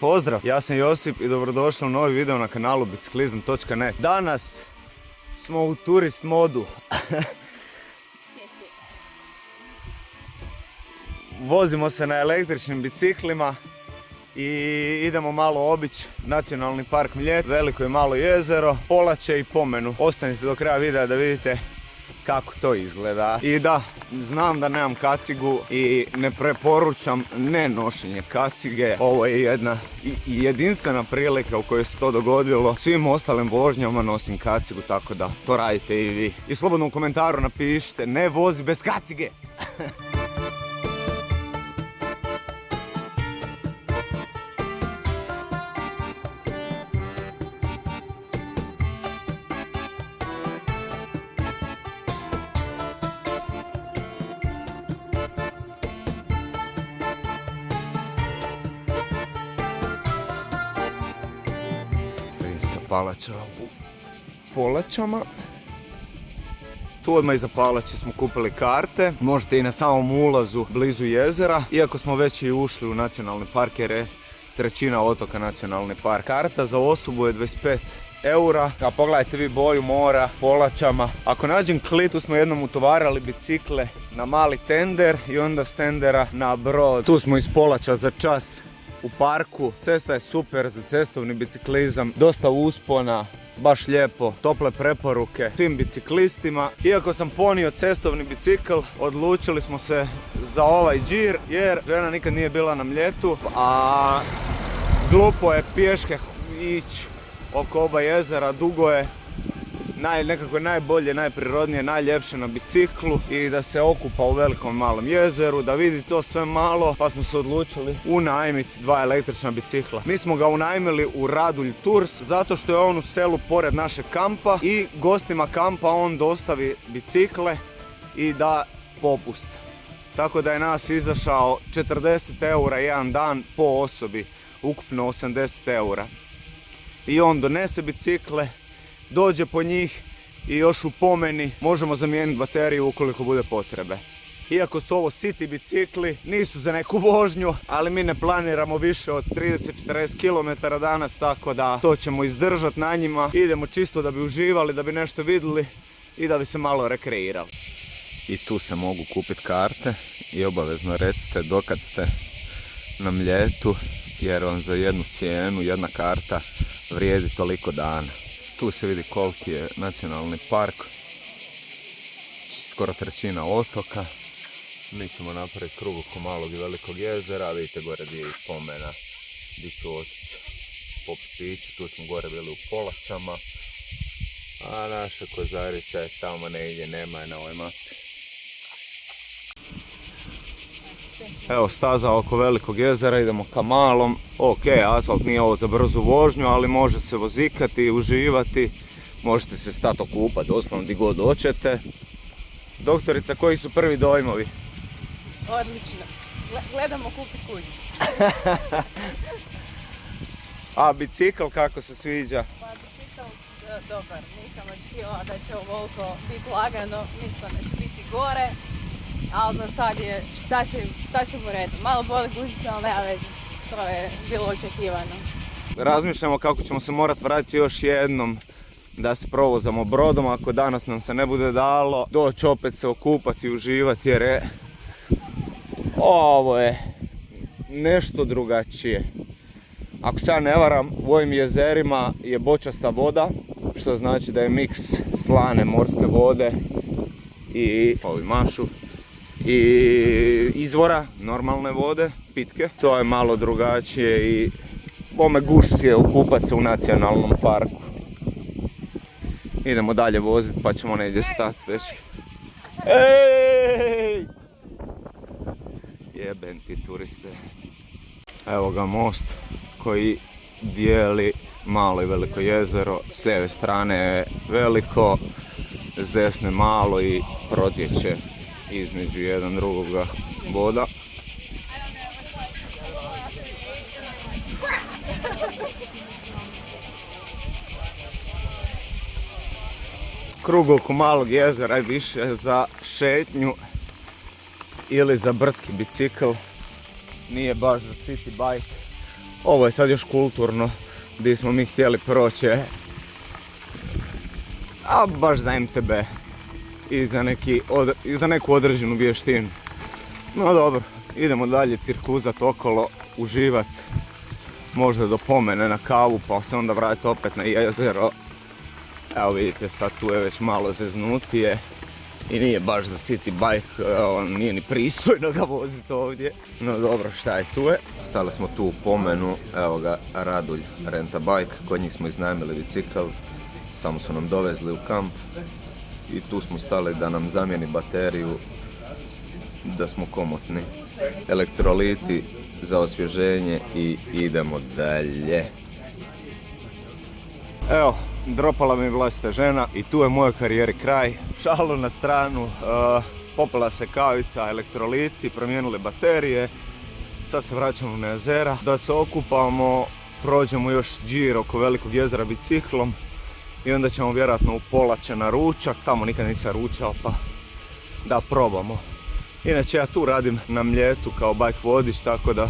Pozdrav, ja sam Josip i dobrodošli u novi video na kanalu biciklizam.net. Danas smo u turist modu. Vozimo se na električnim biciklima i idemo malo obići Nacionalni park Mljet, Veliko i Malo jezero, Polače i Pomenu. Ostanite do kraja videa da vidite kako to izgleda. I da, znam da nemam kacigu i ne preporučam ne nošenje kacige. Ovo je jedna jedinstvena prilika u kojoj se to dogodilo. Svim ostalim vožnjama nosim kacigu, tako da to radite i vi. I slobodno u komentaru napišite ne vozi bez kacige. Palača u Polačama. Tu odmah iza Palače smo kupili karte. Možete i na samom ulazu blizu jezera. Iako smo već i ušli u nacionalni park jer je trećina otoka nacionalni park. Karta za osobu je 25 eura. A pogledajte vi boju mora Polačama. Ako nađem klit, tu smo jednom utovarali bicikle na mali tender i onda s tendera na brod. Tu smo iz Polača za čas u parku. Cesta je super za cestovni biciklizam, dosta uspona, baš lijepo, tople preporuke svim biciklistima. Iako sam ponio cestovni bicikl, odlučili smo se za ovaj džir jer žena nikad nije bila na Mljetu, a glupo je pješke ići oko oba jezera, dugo je. Nekako je najbolje, najprirodnije, najljepše na biciklu i da se okupa u Velikom Malom jezeru, da vidi to sve malo, pa smo se odlučili unajmiti 2 električna bicikla. Mi smo ga unajmili u Radulj Tours zato što je on u selu pored našeg kampa i gostima kampa on dostavi bicikle i da popust. Tako da je nas izašao 40 eura jedan dan po osobi, ukupno 80 eura. I on donese bicikle, dođe po njih i još u Pomeni možemo zamijeniti bateriju ukoliko bude potrebe. Iako su ovo city bicikli, nisu za neku vožnju, ali mi ne planiramo više od 30-40 km danas, tako da to ćemo izdržati na njima. Idemo čisto da bi uživali, da bi nešto vidjeli i da bi se malo rekreirali. I tu se mogu kupiti karte i obavezno recite dokad ste na Mljetu, jer on za jednu cijenu, jedna karta vrijedi toliko dana. Tu se vidi koliki je nacionalni park, skoro trećina otoka. Mi ćemo napraviti krug oko Malog i Velikog jezera, vidite gore gdje je i Pomena, gdje ću otići popiti piće, tu smo gore bili u Polačama, a naša Kozarica je tamo negdje, nema je na ovoj mapi. Evo staza oko Velikog jezera, idemo ka Malom. Ok, asfalt nije ovo za brzu vožnju, ali može se vozikati i uživati. Možete se stati okupati, doslovno gdje god hoćete. Doktorica, koji su prvi dojmovi? Odlično. Gledamo kupiti kuću. A bicikl kako se sviđa? Pa bicikl dobar. Nisam očekivala da će ovoliko biti lagano. Mislim da će biti gore. Ali za sad ćemo redu. Malo boli guzica, ali nema veze. To je bilo očekivano. Razmišljamo kako ćemo se morati vratiti još jednom da se provozamo brodom. Ako danas nam se ne bude dalo, doći opet se okupati i uživati jer ovo je nešto drugačije. Ako se ja ne varam, u ovim jezerima je bočasta voda, što znači da je miks slane morske vode i ovi mašu i izvora normalne vode, pitke. To je malo drugačije i bome guštije okupat se u nacionalnom parku. Idemo dalje voziti pa ćemo negdje stati već. Ej! Jeben ti turiste. Evo ga most koji dijeli Malo i Veliko jezero. S lijeve strane je Veliko, s desne Malo i protječe između jedan drugoga voda. Krug oko Malog jezera je više za šetnju ili za brdski bicikl. Nije baš za city bike. Ovo je sad još kulturno, gdje smo mi htjeli proći, a baš za MTB i za neku određenu vještinu. No dobro, idemo dalje cirkuzat okolo, uživat, možda do pomene na kavu, pa se onda vratiti opet na jezero. Evo vidite, sad tu je već malo zeznutije i nije baš za city bike, nije ni pristojno ga voziti ovdje. No dobro, šta je tu je? Stali smo tu u pomenu, evo ga Radulj Renta Bike, kod njih smo iznajmili bicikl, samo su nam dovezli u kamp i tu smo stali da nam zamijeni bateriju, da smo komotni. Elektroliti za osvježenje i idemo dalje. Evo, dropala mi vlastita žena i tu je moja karijeri kraj. Šalu na stranu, popila se kavica, elektroliti, promijenili baterije. Sad se vraćamo na jezera da se okupamo, prođemo još džir oko velikog jezera biciklom i onda ćemo vjerojatno u Polače na ručak, tamo nikad nisam ručao pa da probamo. Inače ja tu radim na Mljetu kao bike vodič, tako da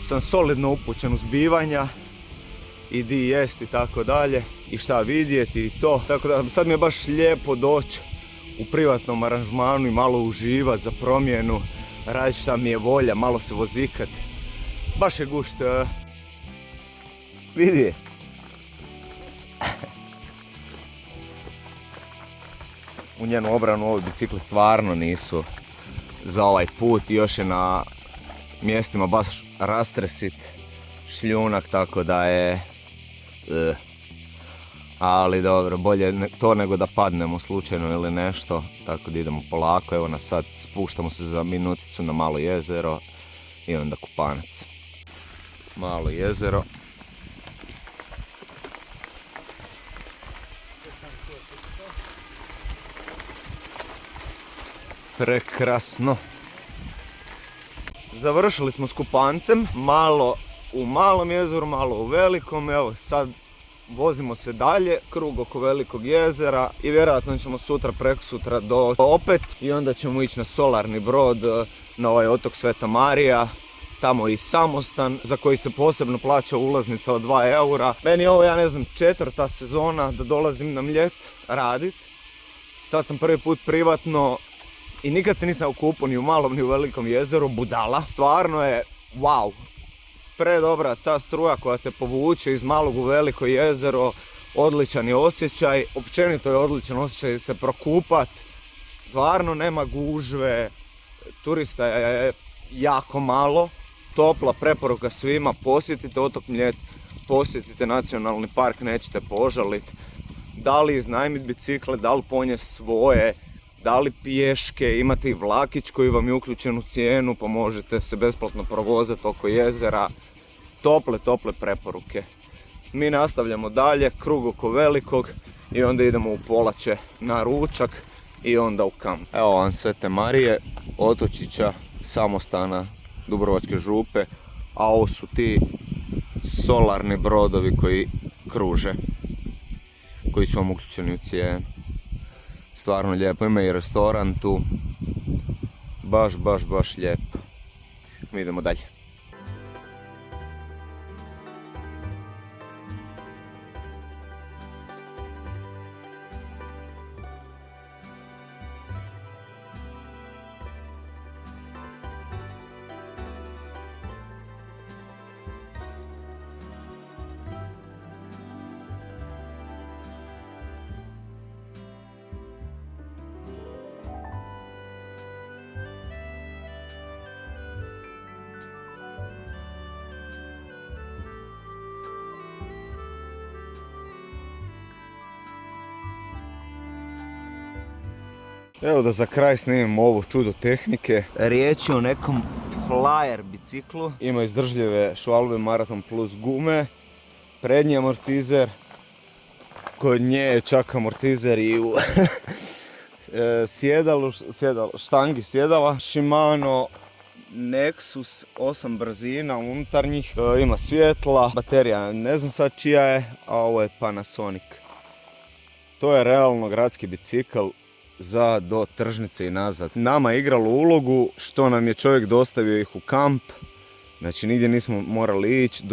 sam solidno upućen u zbivanja i di jest i tako dalje i šta vidjeti i to. Tako da sad mi je baš lijepo doći u privatnom aranžmanu i malo uživat za promjenu, raditi šta mi je volja, malo se vozikat. Baš je gušt. Vidi. U njenu obranu ovi bicikli stvarno nisu za ovaj put i još je na mjestima baš rastresit šljunak, tako da je ali dobro, bolje to nego da padnemo slučajno ili nešto, tako da idemo polako. Evo nas sad, spuštamo se za minuticu na malo jezero i onda Kupanac. Malo jezero. Prekrasno. Završili smo s Kupancem, malo u malom jezeru, malo u velikom. Evo sad vozimo se dalje, krug oko velikog jezera i vjerojatno ćemo sutra, prekosutra doći opet i onda ćemo ići na solarni brod na ovaj otok Sveta Marija. Tamo i samostan za koji se posebno plaća ulaznica od 2 eura. Meni je ovo, ja ne znam, 4. sezona da dolazim na Mljet radit. Sad sam prvi put privatno i nikad se nisam okupao ni u malom ni u velikom jezeru, budala. Stvarno je wow, predobra ta struja koja te povuče iz malog u veliko jezero, odličan je osjećaj, općenito je odličan osjećaj se prokupat, stvarno nema gužve, turista je jako malo, topla preporuka svima, posjetite otok Mljet, posjetite nacionalni park, nećete požaliti. Da li iznajmiti bicikle, da li ponijeti svoje, da li pješke, imate i vlakić koji vam je uključen u cijenu pa možete se besplatno provozati oko jezera. Tople preporuke. Mi nastavljamo dalje, krug oko velikog i onda idemo u Polače na ručak i onda u kamp. Evo vam Svete Marije, otočića, samostana Dubrovačke župe, a ovo su ti solarni brodovi koji kruže, koji su vam uključeni u cijenu. Stvarno lijepo, ima i restoran tu, baš lijepo. Mi idemo dalje. Evo da za kraj snimimo ovo čudo tehnike. Riječ je o nekom flyer biciklu. Ima izdržljive Schwalbe Marathon Plus gume. Prednji amortizer. Kod nje je čak amortizer i u štangi sjedala. Shimano Nexus 8 brzina unutarnjih. Ima svjetla. Baterija ne znam sad čija je, a ovo je Panasonic. To je realno gradski bicikl za do tržnice i nazad. Nama je igralo ulogu što nam je čovjek dostavio ih u kamp Znači nigdje nismo morali ići,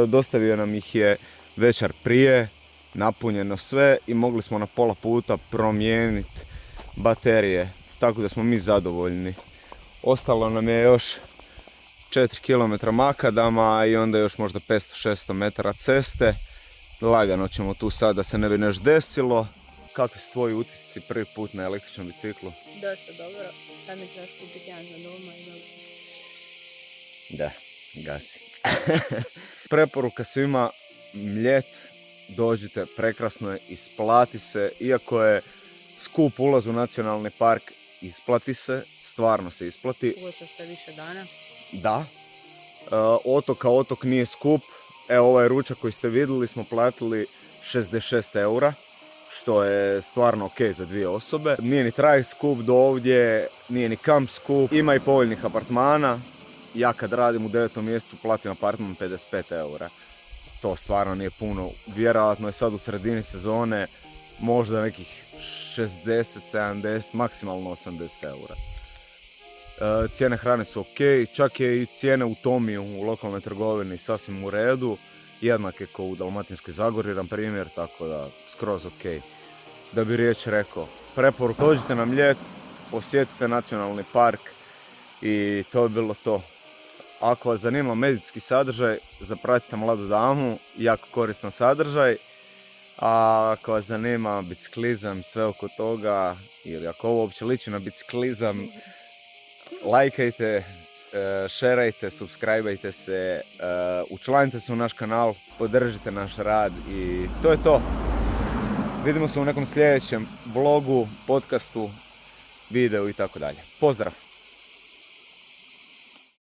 dostavio nam ih je večer prije, napunjeno sve i mogli smo na pola puta promijeniti baterije, tako da smo mi zadovoljni. Ostalo nam je još 4 km makadama i onda još možda 500-600 metara ceste. Lagano ćemo tu sad da se ne bi nešto desilo. Kakvi su tvoji utisci prvi put na električnom biciklu? Dosta dobro. Sad mi ćeš kupiti jedan za doma i dobro. Da, gasi. Preporuka svima, Mljet, dođite, prekrasno je, isplati se, iako je skup ulaz u nacionalni park, isplati se, stvarno se isplati. Ugošao ste više dana. Da, otok nije skup, evo ovaj ručak koji ste vidjeli smo platili 66 eura, što je stvarno ok za 2 osobe. Nije ni trajekt skup do ovdje, nije ni kamp skup, ima i povoljnih apartmana. Ja kad radim u 9. mjesecu platim apartman 55 eura. To stvarno nije puno. Vjerojatno je sad u sredini sezone možda nekih 60, 70, maksimalno 80 eura. Cijene hrane su ok, čak je i cijene u Tomiju u lokalnoj trgovini sasvim u redu. Jednake kao u Dalmatinskoj Zagori, na primjer, tako da skroz ok. Da bi riječ rekao, preporuka, dođite na Mljet, posjetite nacionalni park i to je bilo to. Ako vas zanima medicinski sadržaj, zapratite Mladu damu, jako koristan sadržaj. A ako vas zanima biciklizam, sve oko toga, ili ako ovo uopće liči na biciklizam, lajkajte, šerajte, subscribeajte se, učlanite se u naš kanal, podržite naš rad i to je to. Vidimo se u nekom sljedećem vlogu, podcastu, videu i tako dalje. Pozdrav!